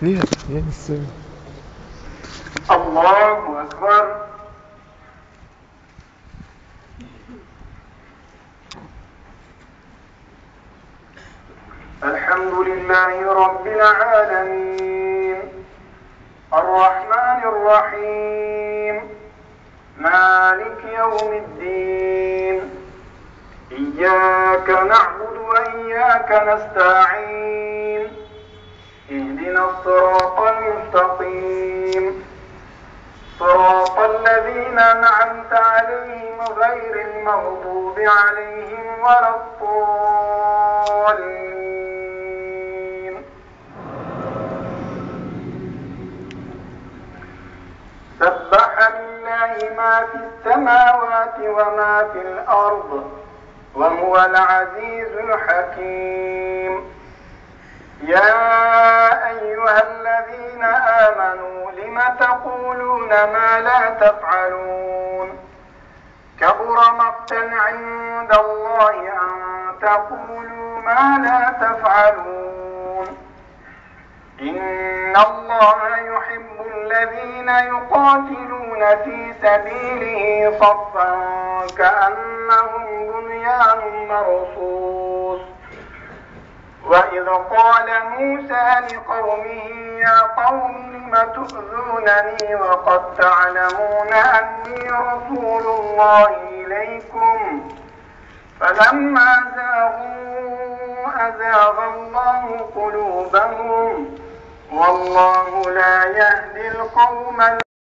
Yes. الله أكبر. الحمد لله رب العالمين الرحمن الرحيم مالك يوم الدين إياك نعبد وإياك نستعين اهدنا الصراط المستقيم صراط الذين أنعمت عليهم غير المغضوب عليهم ولا الضالين. سبح لله ما في السماوات وما في الأرض وهو العزيز الحكيم. يا أيها الذين آمنوا لم تقولون ما لا تفعلون كبر مقتا عند الله أن تقولوا ما لا تفعلون إن الله يحب الذين يقاتلون في سبيله صفا كأنهم بنيان مرصوص. وإذ قال موسى لقومه يا قوم لم تؤذونني وقد تعلمون أني رسول الله إليكم فلما زاغوا أزاغ الله قلوبهم والله لا يهدي القوم